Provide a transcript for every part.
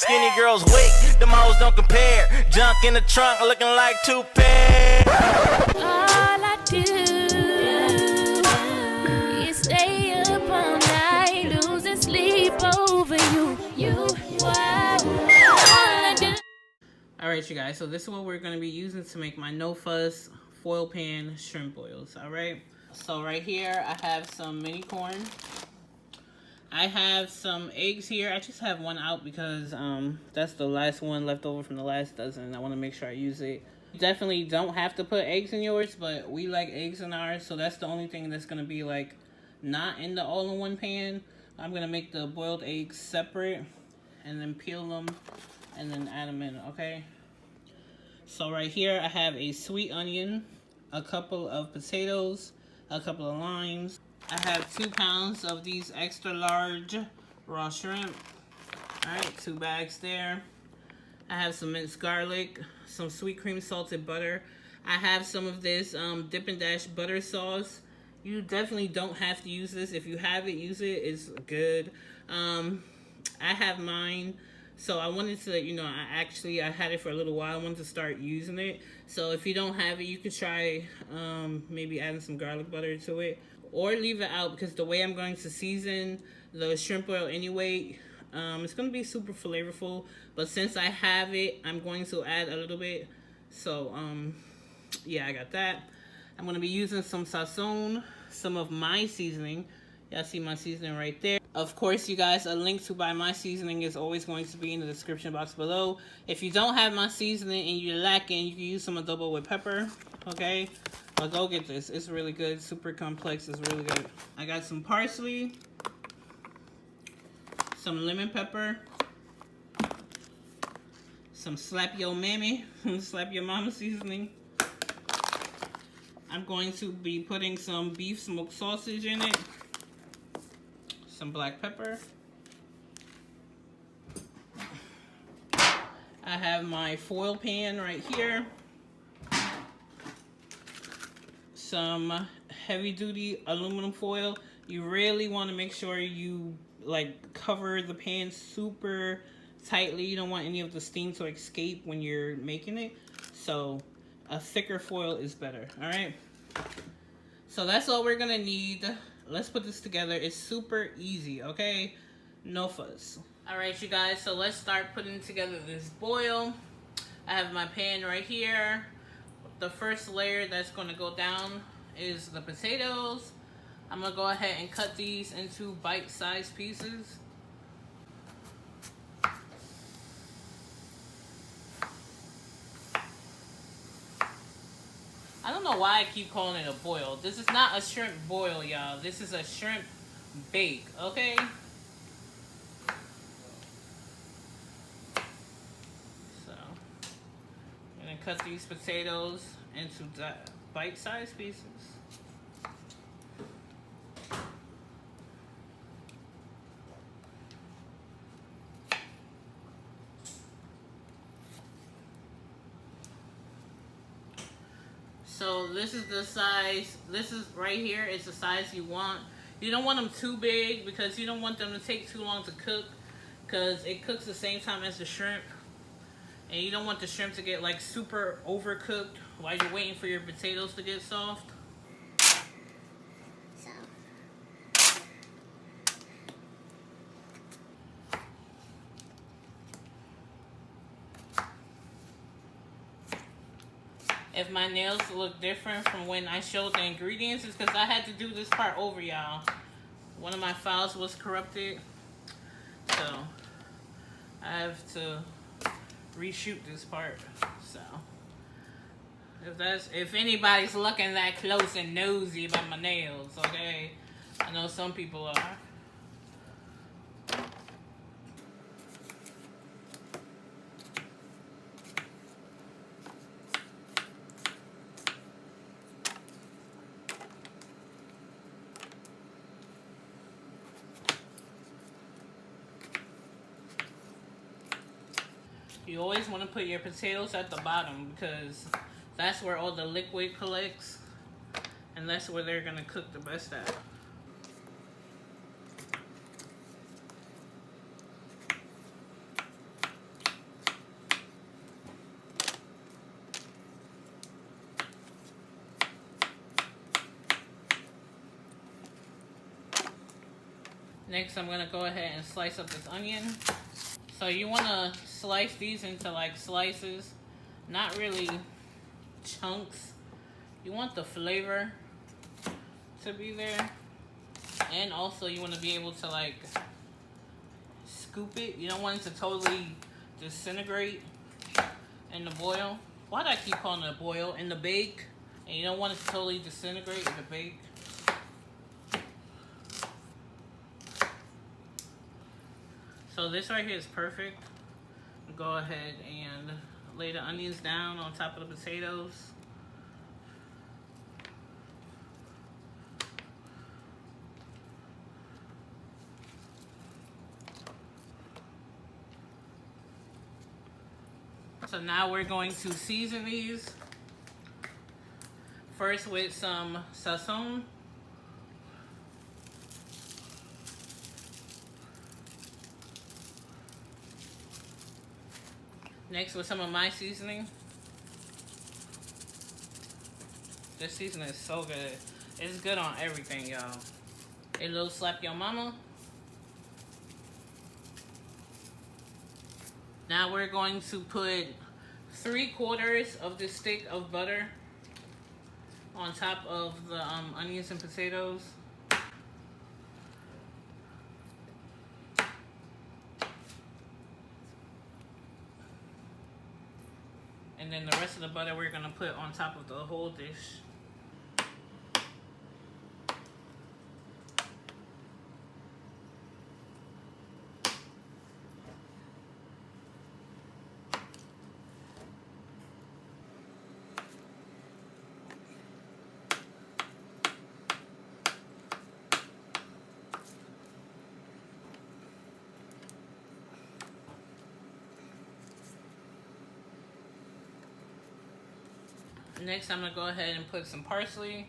Skinny girls weak, them hoes don't compare. Junk in the trunk looking like two pairs. All I do is stay up all night, losing sleep over you. Alright, you guys, so this is what we're going to be using to make my no fuss foil pan shrimp boils. Alright, so right here I have some mini corn. I have some eggs here. I just have one out because that's the last one left over from the last dozen. I want to make sure I use it. You definitely don't have to put eggs in yours, but we like eggs in ours, so that's the only thing that's going to be like not in the all-in-one pan. I'm going to make the boiled eggs separate and then peel them and then add them in, okay? So right here I have a sweet onion, a couple of potatoes, a couple of limes. I have 2 pounds of these extra large raw shrimp. Alright, 2 bags there. I have some minced garlic, some sweet cream salted butter. I have some of this Dippin' Dash butter sauce. You definitely don't have to use this. If you have it, use it. It's good. I have mine. So I wanted to let you know, I had it for a little while. I wanted to start using it. So if you don't have it, you could try maybe adding some garlic butter to it. Or leave it out, because the way I'm going to season the shrimp oil anyway, it's going to be super flavorful. But since I have it, I'm going to add a little bit. So, yeah, I got that. I'm going to be using some sazon, some of my seasoning. Y'all see my seasoning right there. Of course, you guys, a link to buy my seasoning is always going to be in the description box below. If you don't have my seasoning and you're lacking, you can use some adobo with pepper, okay? But go get this. It's really good. Super complex. It's really good. I got some parsley, some lemon pepper, some slap your mammy, slap your mama seasoning. I'm going to be putting some beef smoked sausage in it. Some black pepper. I have my foil pan right here. Some heavy duty aluminum foil. You really want to make sure you like cover the pan super tightly. You don't want any of the steam to escape when you're making it. So a thicker foil is better. All right. So that's all we're gonna need. Let's put this together. It's super easy, okay? No fuss. All right, you guys, so let's start putting together this boil. I have my pan right here. The first layer that's gonna go down is the potatoes. I'm gonna go ahead and cut these into bite-sized pieces. I don't know why I keep calling it a boil. This is not a shrimp boil, y'all. This is a shrimp bake, okay? So, I'm gonna cut these potatoes into bite-sized pieces. So this is the size, this is right here, it's the size you want. You don't want them too big because you don't want them to take too long to cook, because it cooks the same time as the shrimp. And you don't want the shrimp to get like super overcooked while you're waiting for your potatoes to get soft. If my nails look different from when I showed the ingredients, it's because I had to do this part over, y'all. One of my files was corrupted, so I have to reshoot this part. So if anybody's looking that close and nosy about my nails, okay? I know some people are. You always want to put your potatoes at the bottom because that's where all the liquid collects, and that's where they're going to cook the best at. Next, I'm gonna go ahead and slice up this onion. So you wanna slice these into like slices, not really chunks. You want the flavor to be there. And also you wanna be able to like scoop it. You don't want it to totally disintegrate in the boil. Why do I keep calling it a boil? In the bake. And you don't want it to totally disintegrate in the bake. So this right here is perfect. Go ahead and lay the onions down on top of the potatoes. So now we're going to season these. First with some sazon. Next with some of my seasoning. This seasoning is so good. It's good on everything, y'all. A little slap your mama. Now we're going to put 3/4 of the stick of butter on top of the onions and potatoes. And then the rest of the butter we're gonna put on top of the whole dish. Next, I'm gonna go ahead and put some parsley.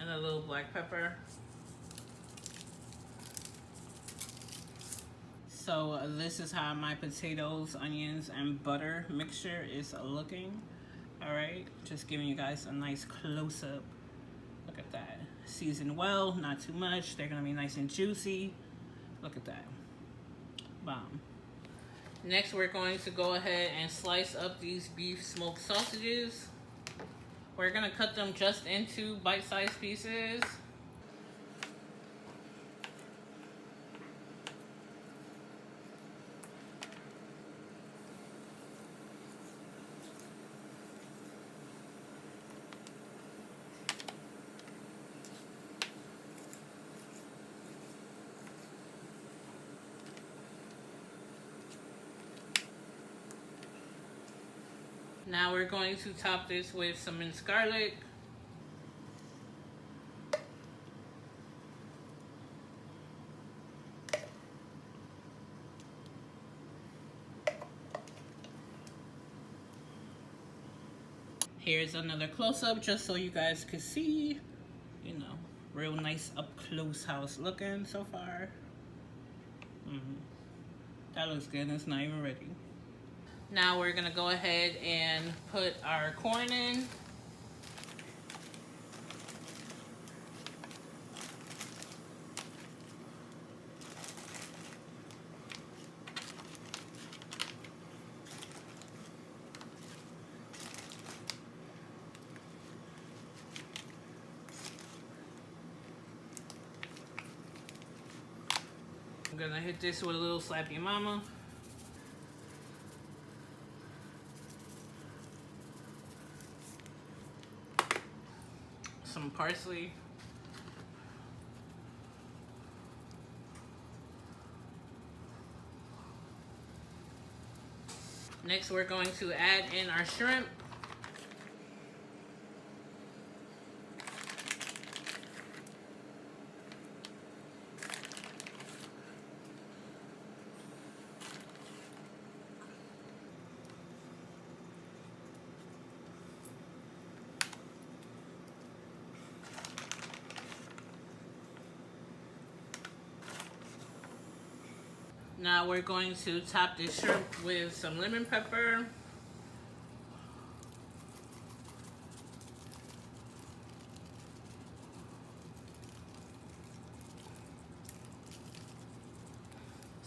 And a little black pepper. So this is how my potatoes, onions, and butter mixture is looking. All right, just giving you guys a nice close-up. Look at that. Seasoned well, not too much. They're gonna be nice and juicy. Look at that. Bomb. Next, we're going to go ahead and slice up these beef smoked sausages. We're gonna cut them just into bite-sized pieces. Now we're going to top this with some minced garlic. Here's another close-up just so you guys can see, you know, real nice up close how it's looking so far. That looks good. It's not even ready. Now we're gonna go ahead and put our corn in. I'm gonna hit this with a little slap your mama. Some parsley. Next, we're going to add in our shrimp. Now we're going to top this shrimp with some lemon pepper.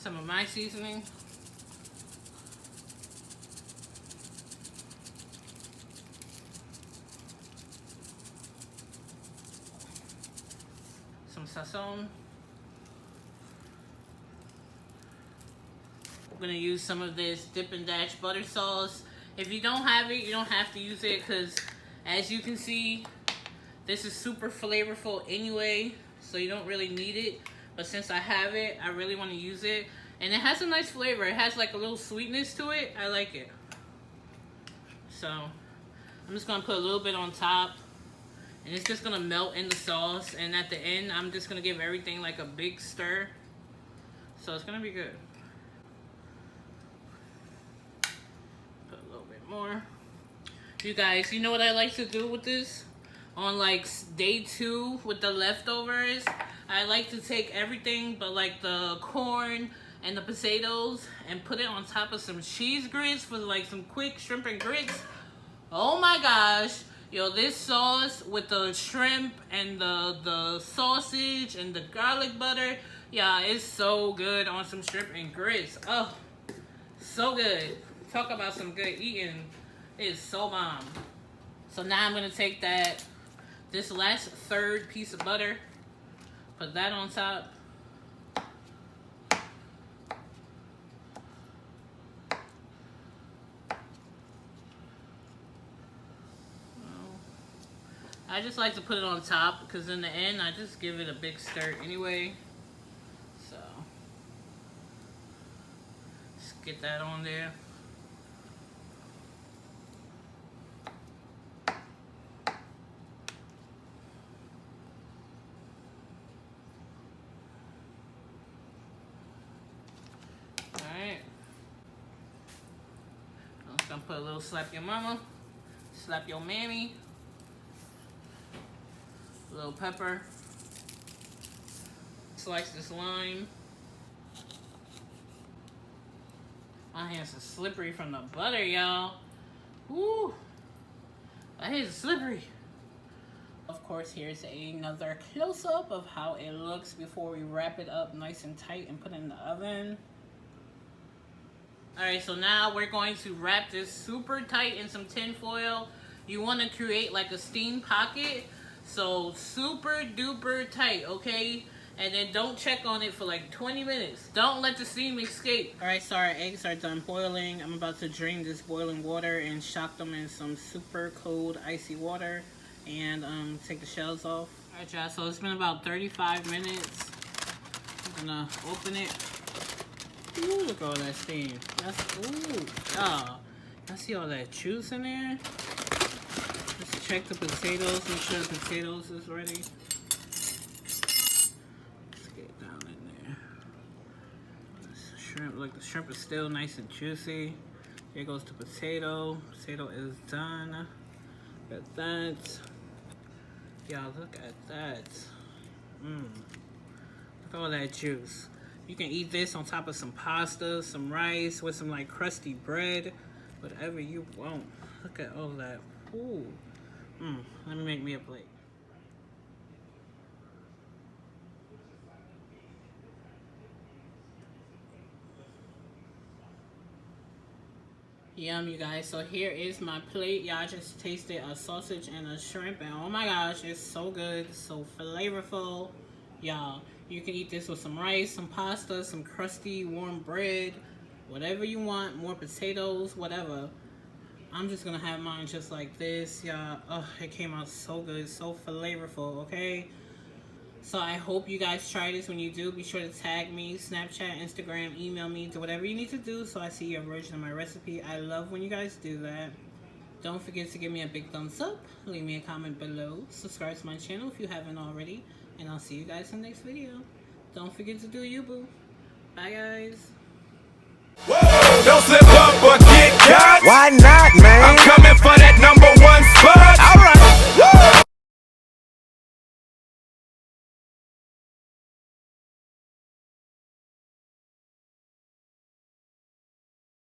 some of my seasoning. Some sazon. I'm gonna use some of this Dippin' Dash butter sauce. If you don't have it, you don't have to use it, because as you can see, this is super flavorful anyway, so you don't really need it. But since I have it, I really want to use it. And it has a nice flavor. It has like a little sweetness to it. I like it. So I'm just gonna put a little bit on top, and it's just gonna melt in the sauce. And at the end, I'm just gonna give everything like a big stir. So it's gonna be good. Put a little bit more. You guys, you know what I like to do with this? On like day 2 with the leftovers, I like to take everything but like the corn and the potatoes and put it on top of some cheese grits for like some quick shrimp and grits. Oh my gosh. Yo, this sauce with the shrimp and the sausage and the garlic butter, yeah, it's so good on some shrimp and grits. Oh, so good. Talk about some good eating. It's so bomb. So now I'm gonna take this last third piece of butter, put that on top. I just like to put it on top because in the end I just give it a big stir anyway. So just get that on there. Gonna put a little slap your mama, slap your mammy, a little pepper, slice this lime. My hands are slippery from the butter, y'all. Woo! My hands are slippery. Of course, here's another close-up of how it looks before we wrap it up nice and tight and put it in the oven. Alright, so now we're going to wrap this super tight in some tin foil. You want to create like a steam pocket, so super duper tight, okay? And then don't check on it for like 20 minutes. Don't let the steam escape. Alright, so our eggs are done boiling. I'm about to drain this boiling water and shock them in some super cold icy water and take the shells off. Alright, y'all, so it's been about 35 minutes. I'm gonna open it. Ooh, look at all that steam. Ooh, oh, I see all that juice in there. Let's check the potatoes, make sure the potatoes is ready. Let's get down in there. This shrimp, look, the shrimp is still nice and juicy. Here goes the potato. Potato is done. Look at that. Y'all, look at that. Look at all that juice. You can eat this on top of some pasta, some rice, with some like crusty bread, whatever you want. Look at all that. Ooh. Let me make me a plate. Yum, you guys. So here is my plate. Y'all just tasted a sausage and a shrimp, and oh my gosh, it's so good, so flavorful. Y'all, you can eat this with some rice, some pasta, some crusty warm bread, whatever you want, more potatoes, whatever. I'm just gonna have mine just like this, y'all. Oh, it came out so good, so flavorful, okay? So I hope you guys try this. When you do, be sure to tag me, Snapchat, Instagram, email me, do whatever you need to do so I see your version of my recipe. I love when you guys do that. Don't forget to give me a big thumbs up, leave me a comment below, subscribe to my channel if you haven't already, and I'll see you guys in the next video. Don't forget to do you, boo. Bye, guys. Whoa, don't slip up or get caught. Why not, man? I'm coming for that number